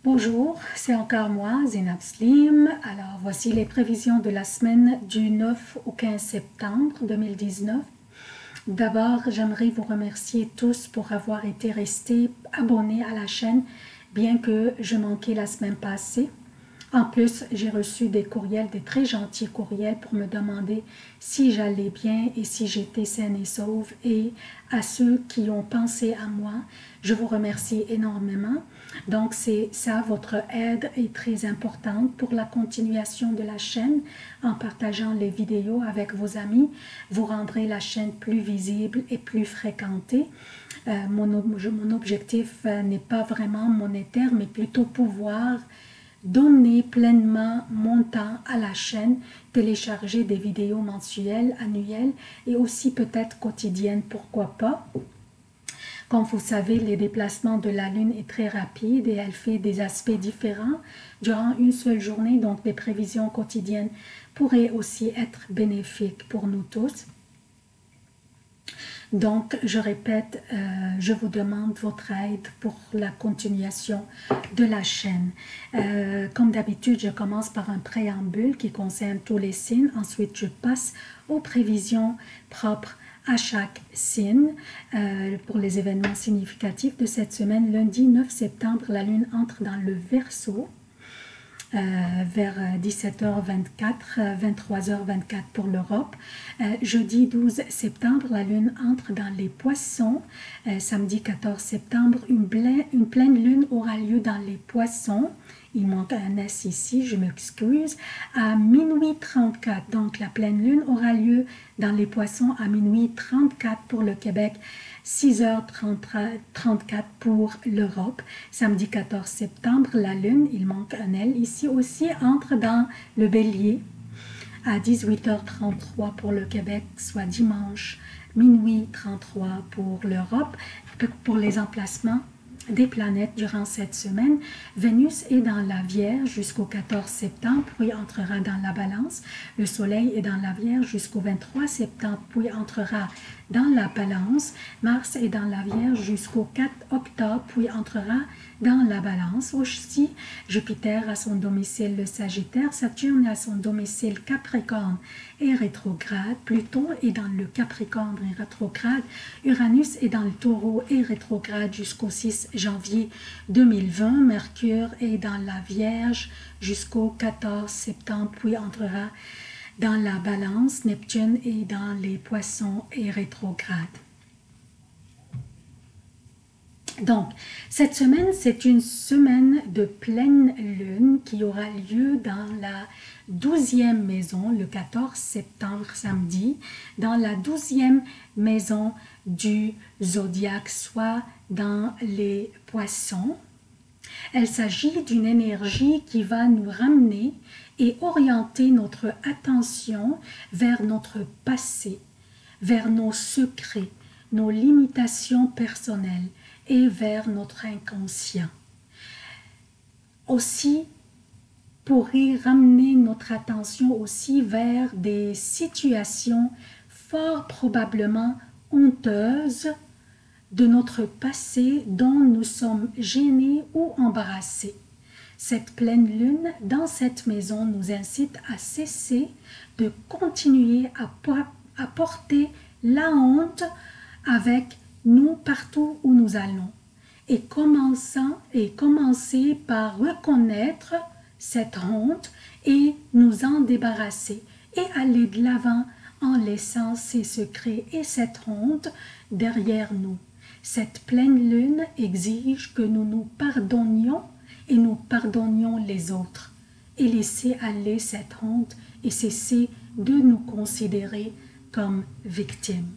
Bonjour, c'est encore moi, Zeinab Slim. Alors, voici les prévisions de la semaine du 9 au 15 septembre 2019. D'abord, j'aimerais vous remercier tous pour avoir été restés abonnés à la chaîne, bien que je manquais la semaine passée. En plus, j'ai reçu des courriels, des très gentils courriels pour me demander si j'allais bien et si j'étais saine et sauve. Et à ceux qui ont pensé à moi, je vous remercie énormément. Donc, c'est ça, votre aide est très importante pour la continuation de la chaîne. En partageant les vidéos avec vos amis, vous rendrez la chaîne plus visible et plus fréquentée. Mon objectif n'est pas vraiment monétaire, mais plutôt pouvoir donner pleinement mon temps à la chaîne, télécharger des vidéos mensuelles, annuelles et aussi peut-être quotidiennes, pourquoi pas. Comme vous savez, les déplacements de la Lune est très rapide et elle fait des aspects différents durant une seule journée, donc des prévisions quotidiennes pourraient aussi être bénéfiques pour nous tous. Donc, je répète, je vous demande votre aide pour la continuation de la chaîne. Comme d'habitude, je commence par un préambule qui concerne tous les signes. Ensuite, je passe aux prévisions propres à chaque signe. Pour les événements significatifs de cette semaine, lundi 9 septembre, la Lune entre dans le Verseau. Vers 17h24, 23h24 pour l'Europe. Jeudi 12 septembre, la Lune entre dans les Poissons. Samedi 14 septembre, une pleine Lune aura lieu dans les Poissons. Il manque un S ici, je m'excuse. À minuit 34, donc la pleine Lune aura lieu dans les Poissons à minuit 34 pour le Québec. 6h34 pour l'Europe. Samedi 14 septembre, la Lune, il manque un L ici aussi, entre dans le Bélier à 18h33 pour le Québec, soit dimanche, minuit 33 pour l'Europe. Pour les emplacements des planètes durant cette semaine, Vénus est dans la Vierge jusqu'au 14 septembre, puis entrera dans la Balance. Le Soleil est dans la Vierge jusqu'au 23 septembre, puis entrera dans la Balance. Mars est dans la Vierge jusqu'au 4 octobre, puis entrera dans la Balance. Aussi, Jupiter a son domicile le Sagittaire, Saturne a son domicile Capricorne et rétrograde, Pluton est dans le Capricorne et rétrograde, Uranus est dans le Taureau et rétrograde jusqu'au 6 janvier 2020, Mercure est dans la Vierge jusqu'au 14 septembre, puis entrera dans la Balance, Neptune est dans les Poissons et rétrograde. Donc, cette semaine, c'est une semaine de pleine lune qui aura lieu dans la 12e maison, le 14 septembre, samedi, dans la 12e maison du zodiaque, soit dans les Poissons. Il s'agit d'une énergie qui va nous ramener et orienter notre attention vers notre passé, vers nos secrets, nos limitations personnelles et vers notre inconscient. Aussi, pourrait ramener notre attention aussi vers des situations fort probablement honteuses de notre passé dont nous sommes gênés ou embarrassés. Cette pleine lune dans cette maison nous incite à cesser de continuer à porter la honte avec nous partout où nous allons et commencer par reconnaître cette honte et nous en débarrasser et aller de l'avant en laissant ces secrets et cette honte derrière nous. Cette pleine lune exige que nous nous pardonnions et nous pardonnions les autres et laisser aller cette honte et cesser de nous considérer comme victimes.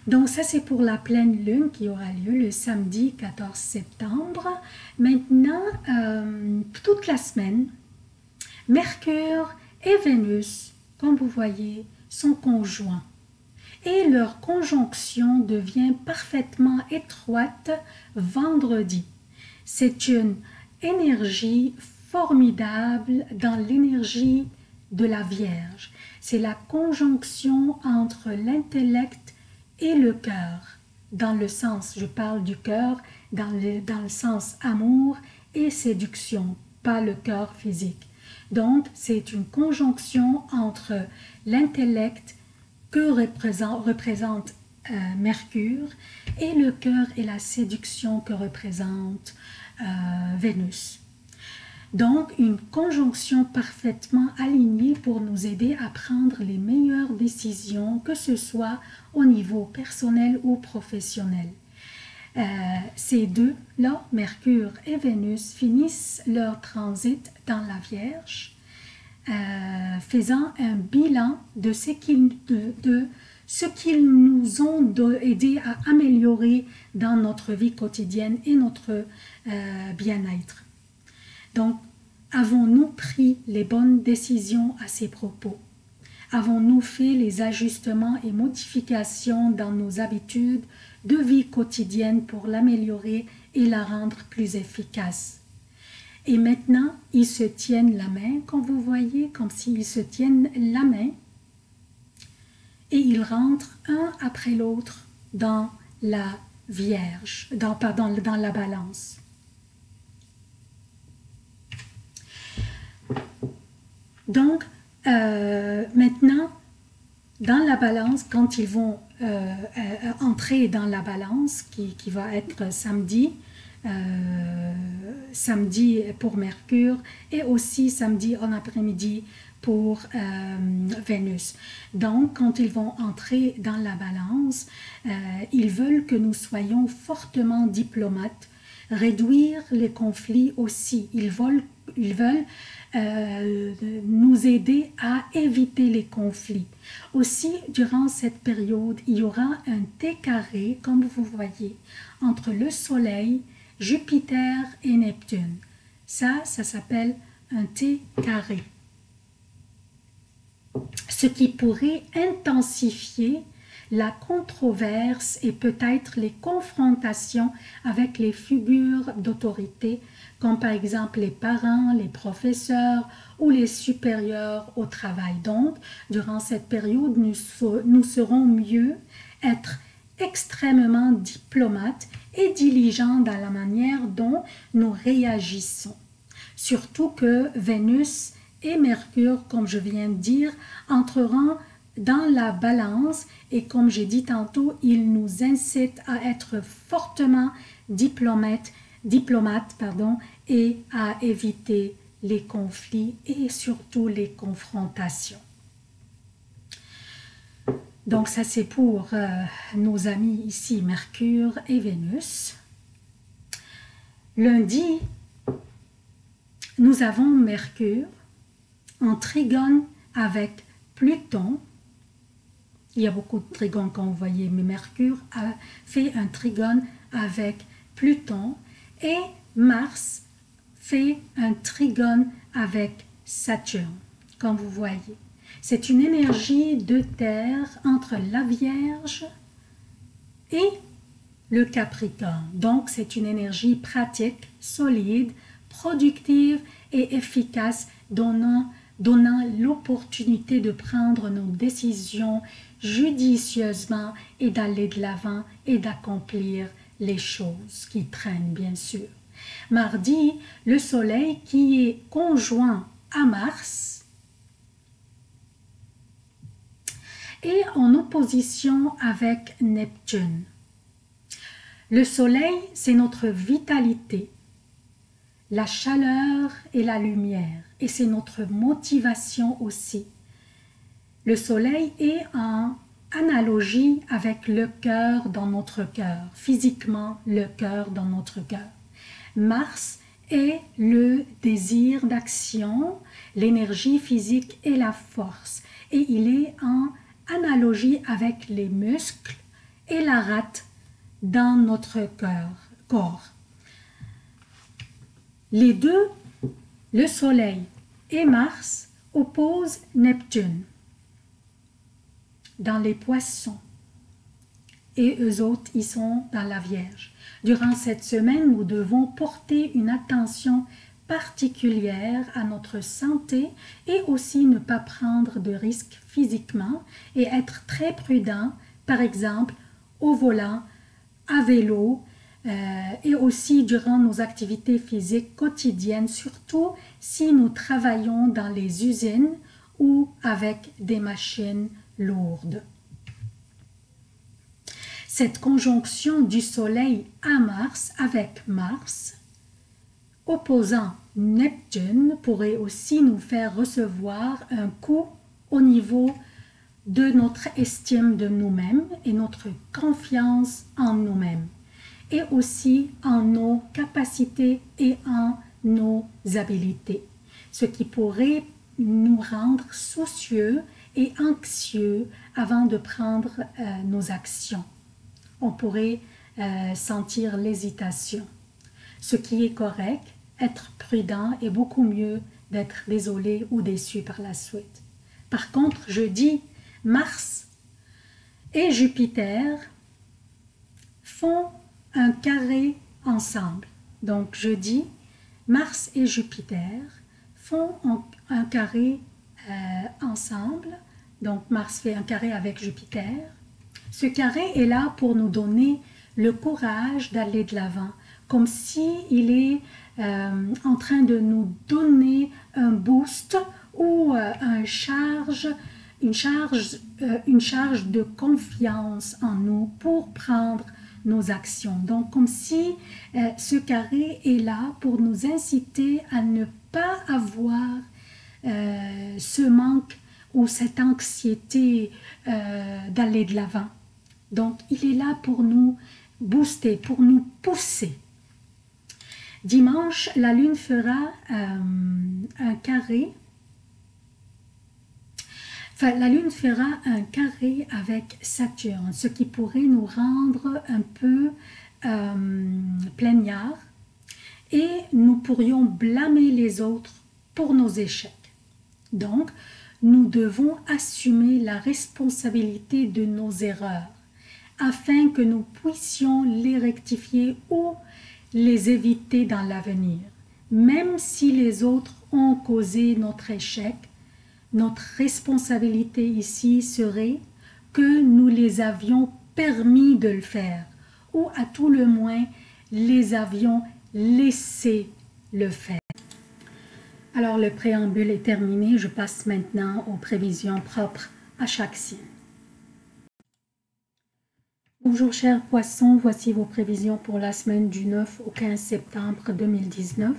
Donc ça c'est pour la pleine lune qui aura lieu le samedi 14 septembre. Maintenant, toute la semaine, Mercure et Vénus, comme vous voyez, sont conjoints. Et leur conjonction devient parfaitement étroite vendredi. C'est une énergie formidable dans l'énergie de la Vierge. C'est la conjonction entre l'intellect et le cœur. dans le sens, je parle du cœur, dans le sens amour et séduction, pas le cœur physique. Donc, c'est une conjonction entre l'intellect que représente Mercure et le cœur et la séduction que représente Vénus. Donc, une conjonction parfaitement alignée pour nous aider à prendre les meilleures décisions, que ce soit au niveau personnel ou professionnel. Ces deux-là, Mercure et Vénus, finissent leur transit dans la Vierge, faisant un bilan de ce qu'ils nous ont aidé à améliorer dans notre vie quotidienne et notre bien-être. Donc, avons-nous pris les bonnes décisions à ces propos? Avons-nous fait les ajustements et modifications dans nos habitudes de vie quotidienne pour l'améliorer et la rendre plus efficace? Et maintenant, ils se tiennent la main, comme vous voyez, comme s'ils se tiennent la main, et ils rentrent un après l'autre dans la Vierge, dans la Balance. Donc, maintenant, dans la Balance, quand ils vont entrer dans la Balance, qui va être samedi pour Mercure et aussi samedi en après-midi pour Vénus. Donc, quand ils vont entrer dans la Balance, ils veulent que nous soyons fortement diplomates, réduire les conflits aussi. Ils veulent nous aider à éviter les conflits. Aussi, durant cette période, il y aura un T carré, comme vous voyez, entre le Soleil, Jupiter et Neptune. Ça s'appelle un T carré. Ce qui pourrait intensifier la controverse et peut-être les confrontations avec les figures d'autorité, comme par exemple les parents, les professeurs ou les supérieurs au travail. Donc, durant cette période, nous serons mieux être extrêmement diplomates et diligents dans la manière dont nous réagissons. Surtout que Vénus et Mercure, comme je viens de dire, entreront dans la Balance et comme j'ai dit tantôt, ils nous incitent à être fortement diplomates et à éviter les conflits et surtout les confrontations. Donc ça c'est pour nos amis ici, Mercure et Vénus. Lundi, nous avons Mercure en trigone avec Pluton. Il y a beaucoup de trigones comme vous voyez, mais Mercure a fait un trigone avec Pluton et Mars fait un trigone avec Saturne, comme vous voyez. C'est une énergie de terre entre la Vierge et le Capricorne. Donc, c'est une énergie pratique, solide, productive et efficace, donnant l'opportunité de prendre nos décisions judicieusement et d'aller de l'avant et d'accomplir les choses qui traînent, bien sûr. Mardi, le Soleil qui est conjoint à Mars est en opposition avec Neptune. Le Soleil, c'est notre vitalité, la chaleur et la lumière, et c'est notre motivation aussi. Le Soleil est en analogie avec le cœur dans notre cœur, physiquement le cœur dans notre cœur. Mars est le désir d'action, l'énergie physique et la force, et il est en analogie avec les muscles et la rate dans notre corps. Les deux, le Soleil et Mars, opposent Neptune dans les Poissons et eux autres, ils sont dans la Vierge. Durant cette semaine, nous devons porter une attention particulière à notre santé et aussi ne pas prendre de risques physiquement et être très prudent, par exemple, au volant à vélo et aussi durant nos activités physiques quotidiennes, surtout si nous travaillons dans les usines ou avec des machines lourdes. Cette conjonction du Soleil à Mars avec Mars, opposant Neptune, pourrait aussi nous faire recevoir un coup au niveau de notre estime de nous-mêmes et notre confiance en nous-mêmes, et aussi en nos capacités et en nos habilités, ce qui pourrait nous rendre soucieux et anxieux avant de prendre nos actions. On pourrait sentir l'hésitation, ce qui est correct. Être prudent est beaucoup mieux d'être désolé ou déçu par la suite. Par contre, jeudi, Mars et Jupiter font un carré ensemble. Donc jeudi, Mars et Jupiter font un carré ensemble. Donc Mars fait un carré avec Jupiter. Ce carré est là pour nous donner le courage d'aller de l'avant, comme s'il est en train de nous donner un boost ou une charge de confiance en nous pour prendre nos actions. Donc comme si ce carré est là pour nous inciter à ne pas avoir ce manque ou cette anxiété d'aller de l'avant. Donc il est là pour nous booster, pour nous pousser. Dimanche, la Lune fera un carré. Enfin, la Lune fera un carré avec Saturne, ce qui pourrait nous rendre un peu plaignards et nous pourrions blâmer les autres pour nos échecs. Donc, nous devons assumer la responsabilité de nos erreurs afin que nous puissions les rectifier ou les éviter dans l'avenir. Même si les autres ont causé notre échec, notre responsabilité ici serait que nous les avions permis de le faire, ou à tout le moins les avions laissé le faire. Alors le préambule est terminé, je passe maintenant aux prévisions propres à chaque signe. Bonjour chers poissons, voici vos prévisions pour la semaine du 9 au 15 septembre 2019.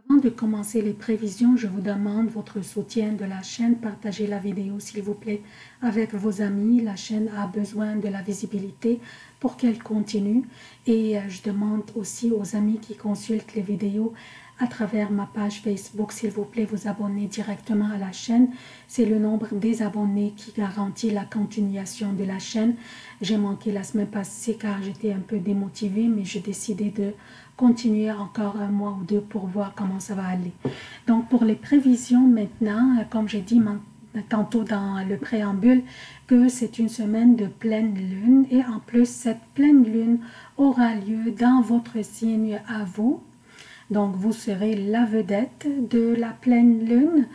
Avant de commencer les prévisions, je vous demande votre soutien de la chaîne. Partagez la vidéo s'il vous plaît avec vos amis. La chaîne a besoin de la visibilité pour qu'elle continue. Et je demande aussi aux amis qui consultent les vidéos à travers ma page Facebook, s'il vous plaît, vous abonner directement à la chaîne. C'est le nombre des abonnés qui garantit la continuation de la chaîne. J'ai manqué la semaine passée car j'étais un peu démotivée, mais j'ai décidé de continuer encore un mois ou deux pour voir comment ça va aller. Donc pour les prévisions maintenant, comme j'ai dit tantôt dans le préambule, que c'est une semaine de pleine lune et en plus cette pleine lune aura lieu dans votre signe à vous. Donc vous serez la vedette de la pleine lune.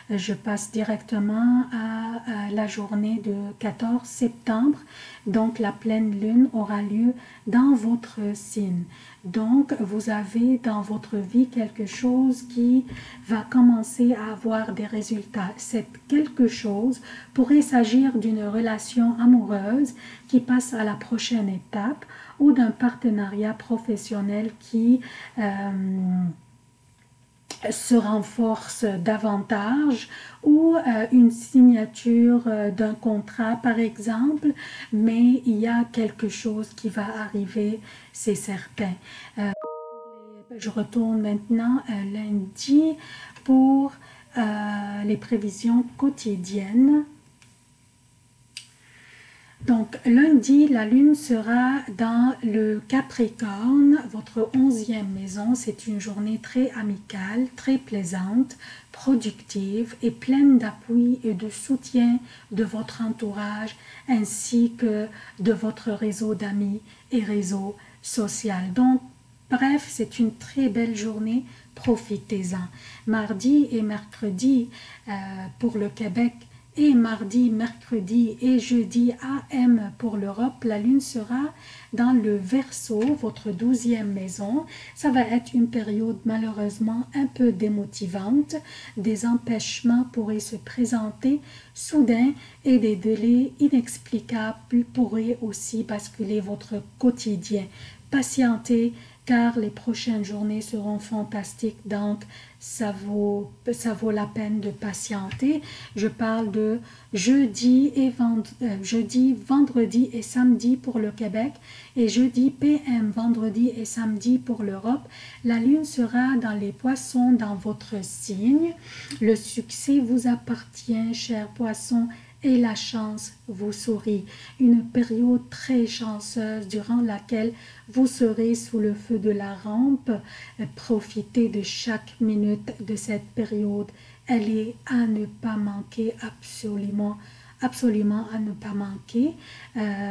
Je passe directement à la journée de 14 septembre. Donc la pleine lune aura lieu dans votre signe. Donc vous avez dans votre vie quelque chose qui va commencer à avoir des résultats. Cette quelque chose pourrait s'agir d'une relation amoureuse qui passe à la prochaine étape ou d'un partenariat professionnel qui se renforce davantage ou une signature d'un contrat par exemple, mais il y a quelque chose qui va arriver, c'est certain. Je retourne maintenant lundi pour les prévisions quotidiennes. Donc lundi, la lune sera dans le Capricorne, votre 11e maison. C'est une journée très amicale, très plaisante, productive et pleine d'appui et de soutien de votre entourage ainsi que de votre réseau d'amis et réseau social. Donc bref, c'est une très belle journée, profitez-en. Mardi et mercredi pour le Québec Et mardi, mercredi et jeudi AM pour l'Europe, la lune sera dans le Verseau, votre 12e maison. Ça va être une période malheureusement un peu démotivante. Des empêchements pourraient se présenter soudain et des délais inexplicables pourraient aussi basculer votre quotidien. Patientez car les prochaines journées seront fantastiques, donc ça vaut la peine de patienter. Je parle de jeudi, vendredi et samedi pour le Québec et jeudi PM, vendredi et samedi pour l'Europe. La lune sera dans les poissons dans votre signe. Le succès vous appartient, chers poissons, et la chance vous sourit. Une période très chanceuse durant laquelle vous serez sous le feu de la rampe. Profitez de chaque minute de cette période. Elle est à ne pas manquer, absolument à ne pas manquer.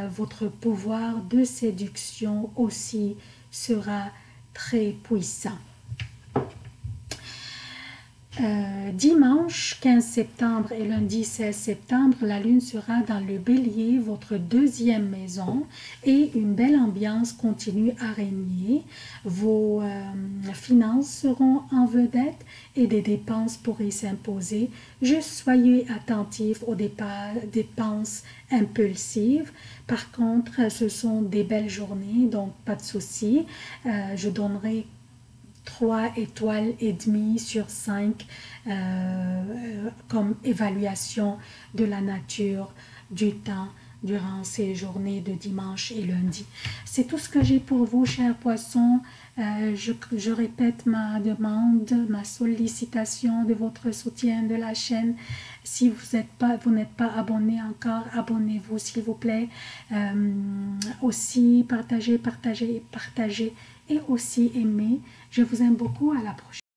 Votre pouvoir de séduction aussi sera très puissant. Dimanche 15 septembre et lundi 16 septembre, la lune sera dans le bélier, votre 2e maison, et une belle ambiance continue à régner. Vos finances seront en vedette et des dépenses pourraient s'imposer. Juste soyez attentifs aux dépenses impulsives. Par contre, ce sont des belles journées, donc pas de souci. Je donnerai 3 étoiles et demie sur 5 comme évaluation de la nature du temps durant ces journées de dimanche et lundi. C'est tout ce que j'ai pour vous, chers poissons. Je répète ma demande, ma sollicitation de votre soutien de la chaîne. Si vous n'êtes pas abonné encore, abonnez-vous s'il vous plaît. Aussi, partagez et aussi aimez. Je vous aime beaucoup. À la prochaine.